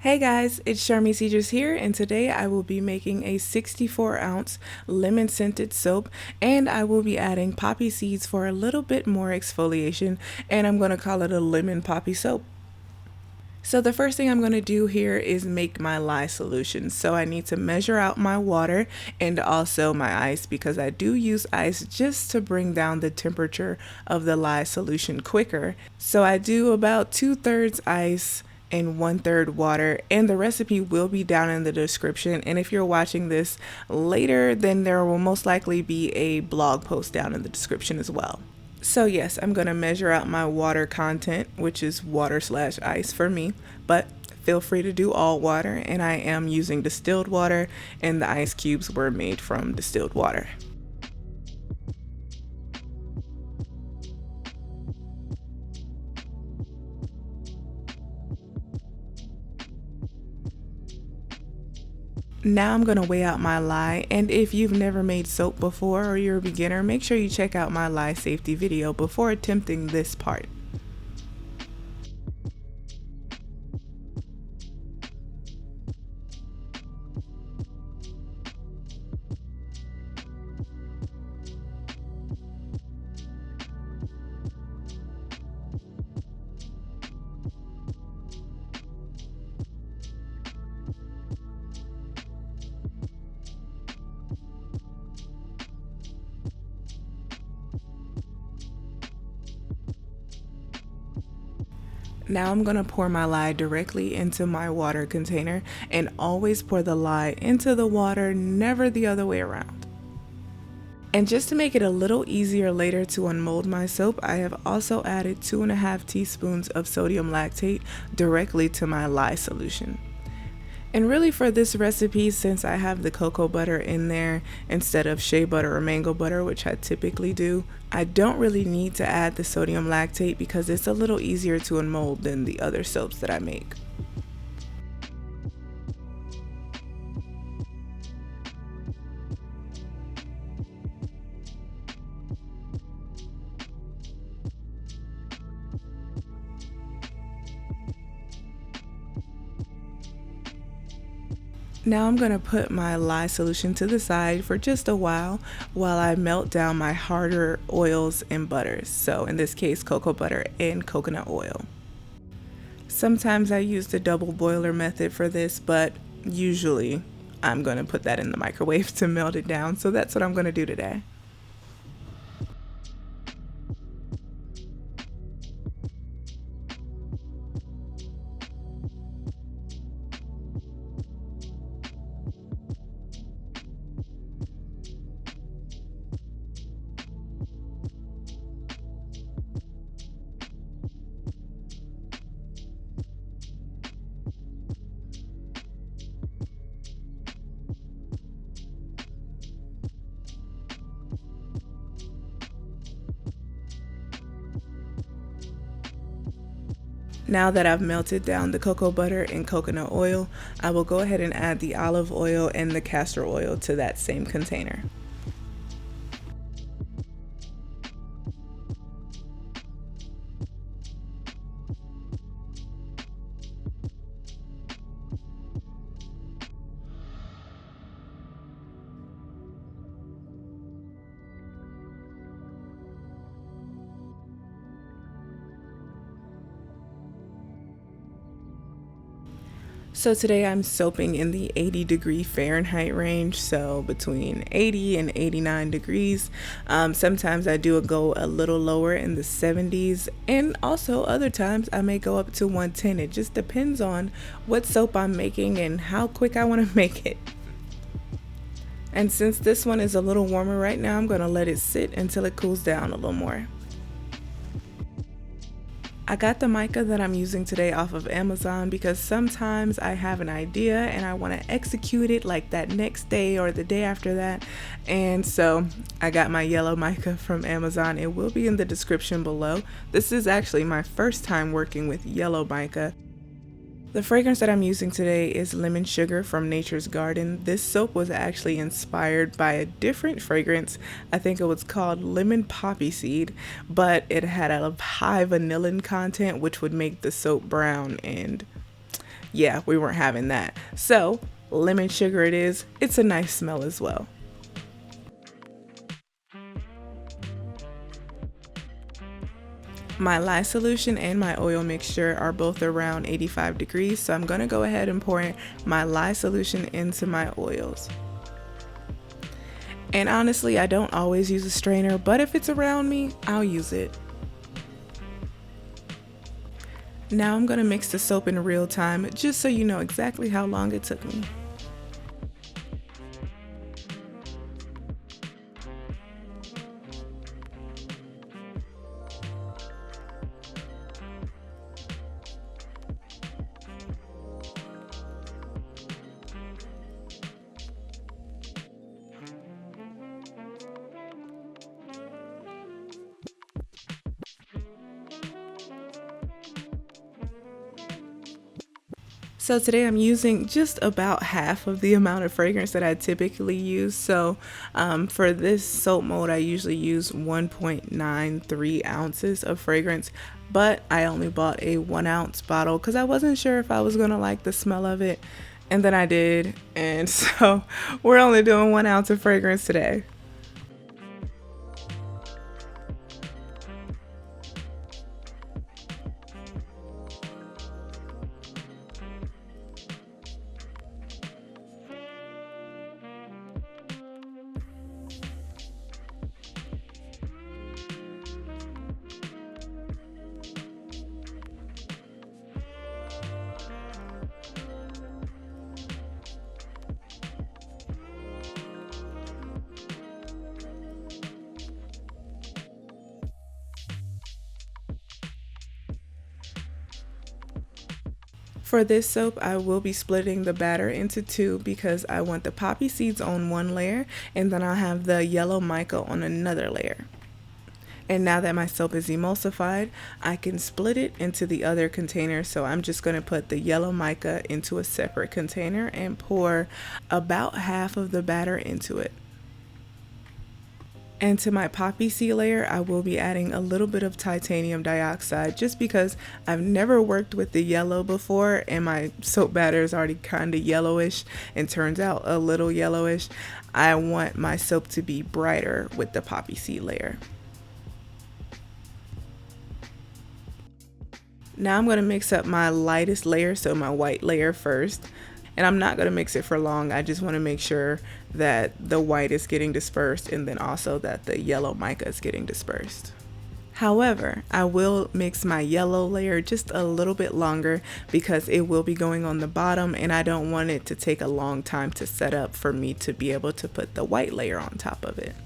Hey guys, it's Charmy Cedars here, and today I will be making a 64-ounce lemon scented soap, and I will be adding poppy seeds for a little bit more exfoliation, and I'm going to call it a lemon poppy soap. So the first thing I'm going to do here is make my lye solution. So I need to measure out my water and also my ice, because I do use ice just to bring down the temperature of the lye solution quicker. So I do about 2/3 ice and 1/3 water, and the recipe will be down in the description. And if you're watching this later, then there will most likely be a blog post down in the description as well. So yes, I'm going to measure out my water content, which is water/ice for me, but feel free to do all water, and I am using distilled water, and the ice cubes were made from distilled water. Now I'm going to weigh out my lye, and if you've never made soap before or you're a beginner, make sure you check out my lye safety video before attempting this part. Now I'm going to pour my lye directly into my water container, and always pour the lye into the water, never the other way around. And just to make it a little easier later to unmold my soap, I have also added 2.5 teaspoons of sodium lactate directly to my lye solution. And really for this recipe, since I have the cocoa butter in there instead of shea butter or mango butter, which I typically do, I don't really need to add the sodium lactate because it's a little easier to unmold than the other soaps that I make. Now I'm going to put my lye solution to the side for just a while I melt down my harder oils and butters. So in this case, cocoa butter and coconut oil. Sometimes I use the double boiler method for this, but usually I'm going to put that in the microwave to melt it down. So that's what I'm going to do today. Now that I've melted down the cocoa butter and coconut oil, I will go ahead and add the olive oil and the castor oil to that same container. So today I'm soaping in the 80-degree Fahrenheit range, so between 80 and 89 degrees. Sometimes I do go a little lower in the 70s, and also other times I may go up to 110. It just depends on what soap I'm making and how quick I want to make it. And since this one is a little warmer right now, I'm going to let it sit until it cools down a little more. I got the mica that I'm using today off of Amazon because sometimes I have an idea and I want to execute it like that next day or the day after that. And so I got my yellow mica from Amazon. It will be in the description below. This is actually my first time working with yellow mica. The fragrance that I'm using today is Lemon Sugar from Nature's Garden. This soap was actually inspired by a different fragrance. I think it was called Lemon Poppy Seed, but it had a high vanillin content, which would make the soap brown, and yeah, we weren't having that. So lemon sugar it is. It's a nice smell as well. My lye solution and my oil mixture are both around 85 degrees, so I'm going to go ahead and pour my lye solution into my oils. And honestly, I don't always use a strainer, but if it's around me, I'll use it. Now I'm going to mix the soap in real time, just so you know exactly how long it took me. So today I'm using just about half of the amount of fragrance that I typically use. So for this soap mold, I usually use 1.93 ounces of fragrance, but I only bought a 1 ounce bottle because I wasn't sure if I was gonna like the smell of it. And then I did, and so we're only doing 1 ounce of fragrance today. For this soap, I will be splitting the batter into two because I want the poppy seeds on one layer and then I'll have the yellow mica on another layer. And now that my soap is emulsified, I can split it into the other container. So I'm just going to put the yellow mica into a separate container and pour about half of the batter into it. And to my poppy seed layer, I will be adding a little bit of titanium dioxide just because I've never worked with the yellow before and my soap batter is already kind of yellowish and turns out a little yellowish. I want my soap to be brighter with the poppy seed layer. Now I'm going to mix up my lightest layer, so my white layer first. And I'm not going to mix it for long. I just want to make sure that the white is getting dispersed and then also that the yellow mica is getting dispersed. However, I will mix my yellow layer just a little bit longer because it will be going on the bottom and I don't want it to take a long time to set up for me to be able to put the white layer on top of it.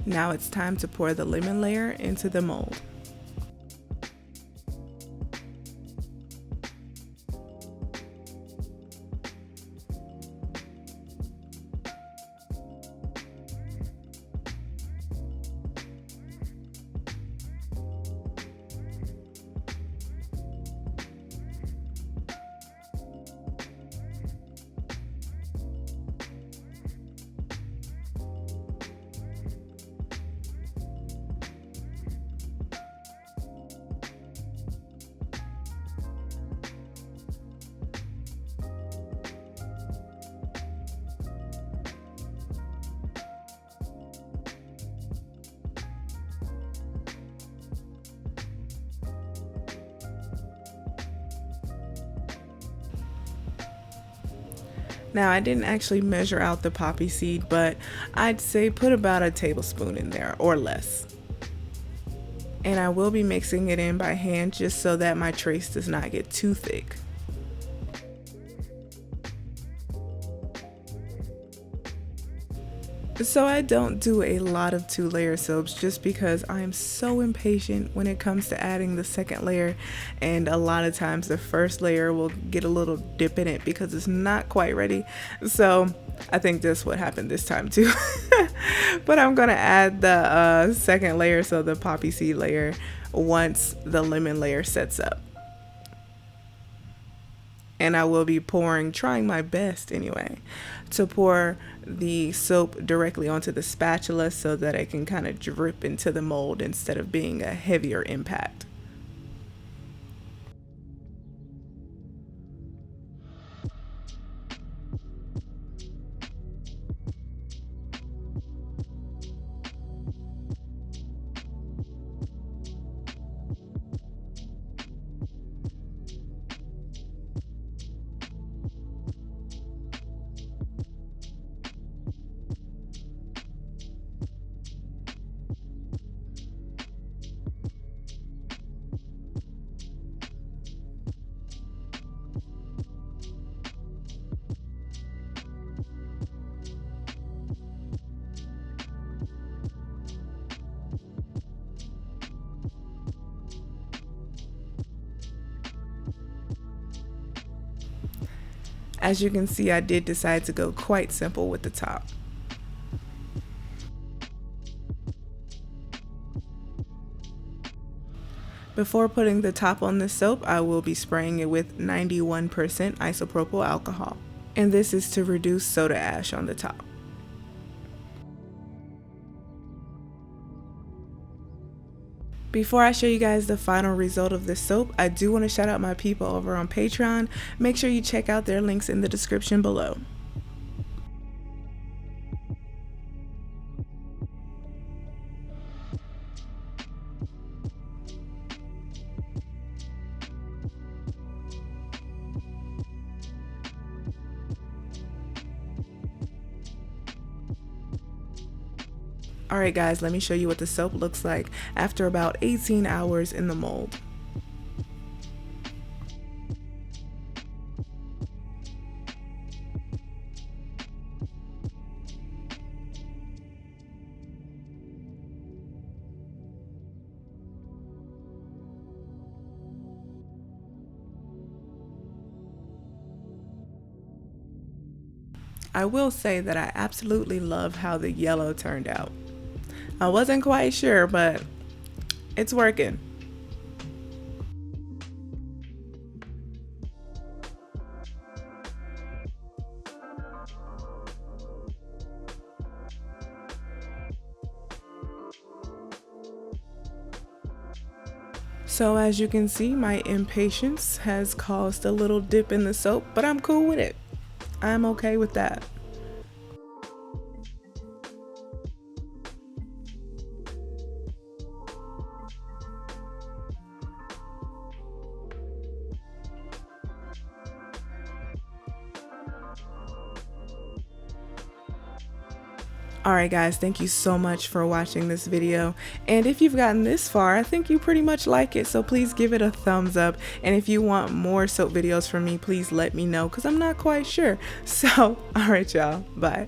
Now it's time to pour the lemon layer into the mold. Now, I didn't actually measure out the poppy seed, but I'd say put about a tablespoon in there or less. And I will be mixing it in by hand just so that my trace does not get too thick. So I don't do a lot of 2-layer soaps just because I'm so impatient when it comes to adding the second layer, and a lot of times the first layer will get a little dip in it because it's not quite ready. So I think this would happen this time too. But I'm gonna add the second layer, so the poppy seed layer, once the lemon layer sets up. And I will be trying my best anyway, to pour the soap directly onto the spatula so that it can kind of drip into the mold instead of being a heavier impact. As you can see, I did decide to go quite simple with the top. Before putting the top on the soap, I will be spraying it with 91% isopropyl alcohol. And this is to reduce soda ash on the top. Before I show you guys the final result of this soap, I do want to shout out my people over on Patreon. Make sure you check out their links in the description below. Alright guys, let me show you what the soap looks like after about 18 hours in the mold. I will say that I absolutely love how the yellow turned out. I wasn't quite sure, but it's working. So as you can see, my impatience has caused a little dip in the soap, but I'm cool with it. I'm okay with that. Alright guys, thank you so much for watching this video, and if you've gotten this far, I think you pretty much like it, so please give it a thumbs up, and if you want more soap videos from me, please let me know, because I'm not quite sure. So, alright y'all, bye.